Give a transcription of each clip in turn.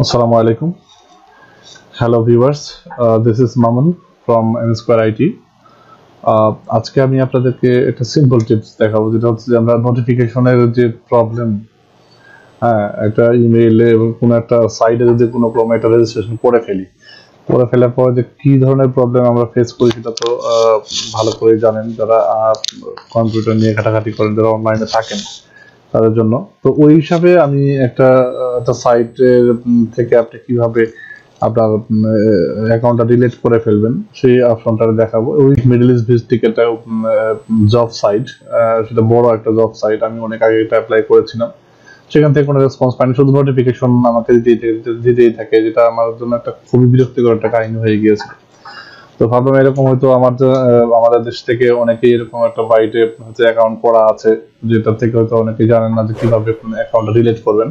Assalamu alaikum. Hello viewers, this is Mamun from M Square IT. আজকে আমি আপনাদেরকে একটা সিম্পল টিপস দেখাবো, যেটা হচ্ছে যে আমরা নোটিফিকেশনের যে প্রবলেম, একটা ইমেইলে এবং কোনো একটা সাইটে যদি কোনো ক্রমে একটা রেজিস্ট্রেশন করে ফেলার পরে যে কি ধরনের প্রবলেম আমরা ফেস করি সেটা তো ভালো করে জানেন যারা কম্পিউটার নিয়ে ঘাটাঘাটি করেন, যারা অনলাইনে থাকেন তাদের জন্য। তো ওই হিসাবে আমি একটা সাইটের থেকে আপনি কিভাবে আপনার অ্যাকাউন্টটা ডিলিট করে ফেলবেন সেই অপশনটা দেখাবো। ওই মিডল ইস্ট ভিস্টিক একটা জব সাইট, সেটা বড় একটা জব সাইট। আমি অনেক আগে এটা অ্যাপ্লাই করেছিলাম, সেখান থেকে কোনো রেসপন্স পাইনি, শুধু নোটিফিকেশন আমাকে দিতেই থাকে, যেটা আমার জন্য একটা খুবই বিরক্তিকর একটা কাহিনী হয়ে গিয়েছে। তো ভাবলাম এরকম হয়তো আমাদের দেশ থেকে অনেকেই এরকম একটা বাইটে হচ্ছে অ্যাকাউন্ট করা আছে, যেটা থেকে হয়তো অনেকেই জানেন না যে কিভাবে অ্যাকাউন্টটা ডিলিট করবেন।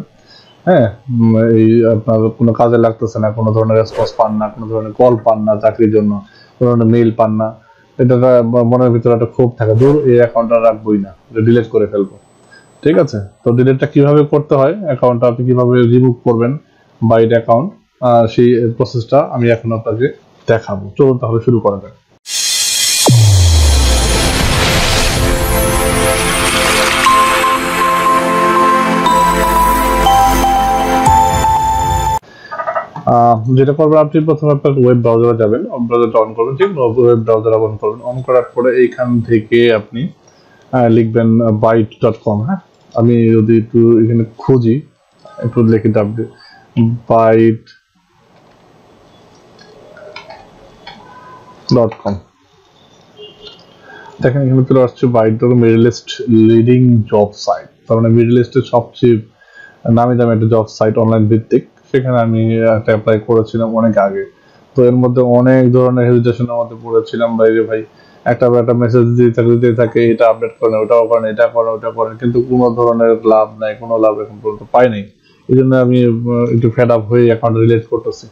এই আপনার কোনো কাজে লাগতেছে না, কোনো ধরনের রেসপন্স পান না, কোনো ধরনের কল পান না, চাকরির জন্য কোনো ধরনের মেইল পান না, এটা মনের ভিতরে একটা ক্ষোভ থাকে, দূর এই অ্যাকাউন্টটা রাখবোই না, ডিলিট করে ফেলবো। ঠিক আছে, তো ডিলিটটা কিভাবে করতে হয়, অ্যাকাউন্টটা আপনি কিভাবে রিমুভ করবেন বাইট অ্যাকাউন্ট, সেই প্রসেসটা আমি এখন আপনাকে দেখাবো। চলুন তাহলে শুরু করা যাক। যেটা করবেন, আপনি প্রথমে আপনার ওয়েব ব্রাউজারে যাবেন, ব্রাউজারটা অন করবেন, ঠিক ওয়েব ব্রাউজার অন করবেন। অন করার পরে এইখান থেকে আপনি লিখবেন byte.com। আমি যদি একটু এখানে খুঁজি, একটু লিখে byte.com, দেখেন এখানে চলে আসছে byte.com Middle East leading job site. তার মানে মিডল ইস্টের সবচেয়ে নামি দামি একটা জব সাইট, অনলাইন ভিত্তিক। সেখানে আমি একটা অ্যাপ্লাই করেছিলাম অনেক আগে। তো এর মধ্যে অনেক ধরনের হেজিটেশনের মধ্যে পড়েছিলাম, ভাই একটা মেসেজ দিতে থাকে, এটা আপডেট করেন, ওটাও করেন, এটা করেন, ওটা করেন, কিন্তু কোনো ধরনের লাভ নাই, কোনো লাভ এখন পর্যন্ত পাই নাই। এই জন্য আমি একটু ফেড আপ হয়ে অ্যাকাউন্ট ডিলিট করতেছি।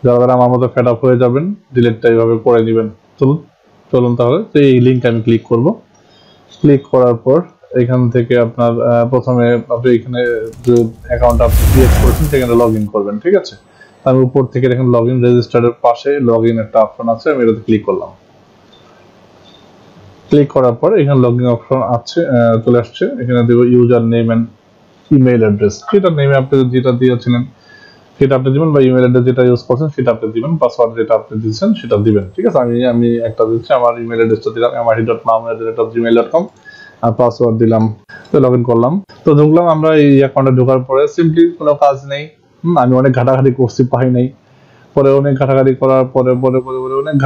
যারা আমার মতো ফেড আপ হয়ে যাবেন, ডিলিটটা এইভাবে করে নেবেন। চলুন তাহলে। তো এই লিঙ্ক আমি ক্লিক করব। ক্লিক করার পর এখান থেকে আপনার প্রথমে আপনি এখানে যে অ্যাকাউন্ট আপনি ক্রিয়েট করেছেন সেখানে লগ ইন করবেন। ঠিক আছে, আমি উপর থেকে দেখেন লগ ইন রেজিস্টারের পাশে লগ ইন একটা অপশন আছে, আমি এটাতে ক্লিক করলাম। ক্লিক করার পর এখানে লগ ইন অপশন আছে, চলে আসছে। এখানে দেবো user name and email address, যেটা নেমে আপনি যেটা দিয়েছিলেন সেটা আপনি দিবেন, বা ইমেইল অ্যাড্রেস যেটা ইউজ করছেন সেটা আপনি দিবেন, পাসওয়ার্ড যেটা আপনি দিয়েছেন সেটা দিবেন। ঠিক আছে, আমি একটা দিচ্ছি, আমার ইমেইল অ্যাড্রেসটা দিলাম amari.mamun@gmail.com, আর পাসওয়ার্ড দিলাম। তো লগ ইন করলাম, তো ঢুকলাম। আমরা এই অ্যাকাউন্টে ঢোকার পরে সিম্পলি কোনো কাজ নেই, আমি অনেক ঘাটাঘাটি করছি, পাই নাই। পরে অনেক ঘাটাঘাটি করার পরে অনেক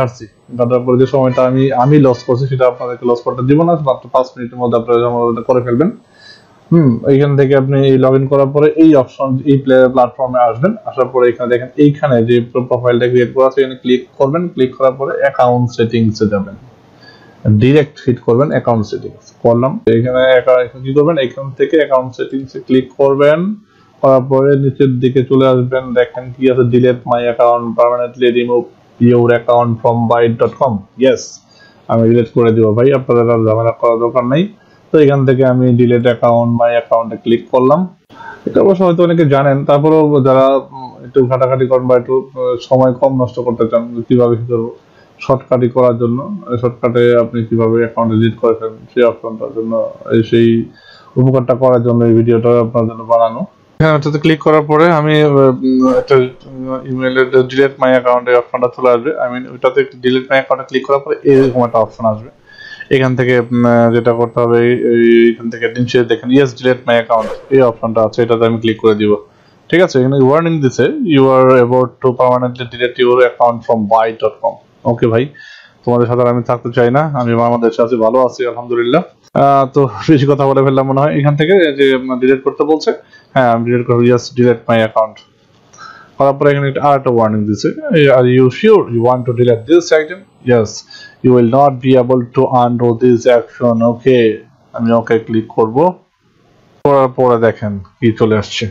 ঘাটার পরে যে সময়টা আমি লস করছি সেটা আপনাদেরকে লস করতে দিব না, মাত্র 5 মিনিটের মধ্যে আপনারা করে ফেলবেন। এইখান থেকে আপনি লগ ইন করার পরে এই অপশন, এই প্ল্যাটফর্মে আসবেন। আসার পরে এখানে দেখেন, এইখানে যে প্রোফাইলটা ক্রিয়েট করা আছে এখানে ক্লিক করবেন। ক্লিক করার পরে অ্যাকাউন্ট সেটিংসে যাবেন, ডিরেক্ট হিট করবেন অ্যাকাউন্ট সেটিংস। করলাম, এখানে কি করবেন, এখান থেকে অ্যাকাউন্ট সেটিংসে ক্লিক করবেন। করার পরে নিচের দিকে চলে আসবেন, দেখেন কি আছে, delete my account permanently, remove your account from byte.com। Yes, আমি ডিলিট করে দিব ভাই, আপনাদের আর ঝামেলা করার দরকার নাই। তো এখান থেকে আমি ডিলিট অ্যাকাউন্ট মাই অ্যাকাউন্টে ক্লিক করলাম। এটা অবশ্য হয়তো অনেকে জানেন, তারপরেও যারা একটু ঘাটাঘাটি করেন বা একটু সময় কম নষ্ট করতে চান, কিভাবে কি করবো শর্টকাটই করার জন্য, শর্টকাটে আপনি কিভাবে অ্যাকাউন্ট ডিলিট করে ফেলবেন সেই অপশনটার জন্য, সেই উপকারটা করার জন্য এই ভিডিওটা আপনার জন্য বানানো। হ্যাঁ, ওটাতে ক্লিক করার পরে আমি একটা ইমেইলের ডিলিট মাই অ্যাকাউন্টের অপশনটা চলে আসবে। ওইটাতে ডিলিট মাই অ্যাকাউন্টে ক্লিক করার পরে এরকম একটা অপশন আসবে। এখান থেকে যেটা করতে হবে, এখান থেকে নিচে দেখেন ইয়েস ডিলিট মাই অ্যাকাউন্ট, এই অপশনটা আছে, এটাতে আমি ক্লিক করে দিব। ঠিক আছে, এখানে ওয়ার্নিং দিছে, you are about to permanently delete your account from byte.com। Okay ভাই, তোমাদের সাথে আমি থাকতে চাই না, আমি বাংলাদেশে আছি, ভালো আছি আলহামদুলিল্লাহ। তো বেশি কথা বলে ফেললাম মনে হয়। এখান থেকে যে ডিলিট করতে বলছে, হ্যাঁ আমি ডিলিট করবো, ইয়েস ডিলিট মাই অ্যাকাউন্ট। করার পরে এখানে আরেকটা ওয়ার্নিং দিছে, are you sure you want to delete this item, yes you will not be able to undo this action. Okay, আমি ওকে ক্লিক করব। করার পরে দেখেন কি চলে আসছে,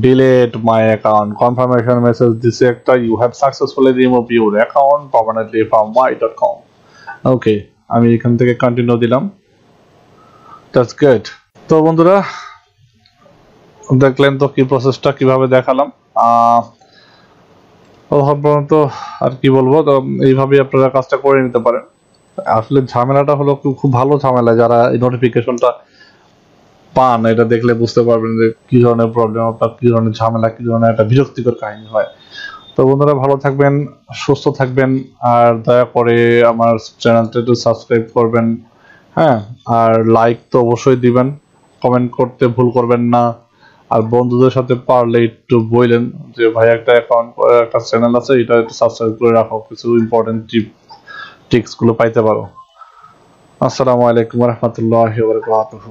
delete my account, confirmation message দিছে একটা, you have successfully remove your account permanently from byte.com। Okay, আমি এখান থেকে কন্টিনিউ দিলাম। That's good. তো বন্ধুরা দেখলেন তো কি প্রসেসটা কিভাবে দেখালাম। সাধারণত আর কি বলবো, তো এইভাবেই আপনারা কাজটা করে নিতে পারেন। আসলে ঝামেলাটা হলো খুব ভালো ঝামেলা, যারা এই নোটিফিকেশনটা পান এটা দেখলে বুঝতে পারবেন যে কি ধরনের প্রবলেম আপনার, কি ধরনের ঝামেলা, কি ধরনের একটা বিরক্তিকর কাহিনী হয়। তো বন্ধুরা ভালো থাকবেন, সুস্থ থাকবেন, আর দয়া করে আমার চ্যানেলটা একটু সাবস্ক্রাইব করবেন। হ্যাঁ, আর লাইক তো অবশ্যই দিবেন, কমেন্ট করতে ভুল করবেন না। আর বন্ধুদের সাথে পারলে একটু বললেন যে ভাই একটা অ্যাকাউন্ট, একটা চ্যানেল আছে, এটা একটু সাবস্ক্রাইব করে রাখো, কিছু ইম্পর্টেন্ট টিপস গুলো পাইতে পারো। আসসালামু আলাইকুম ওয়া রাহমাতুল্লাহি ওয়া বারাকাতুহু।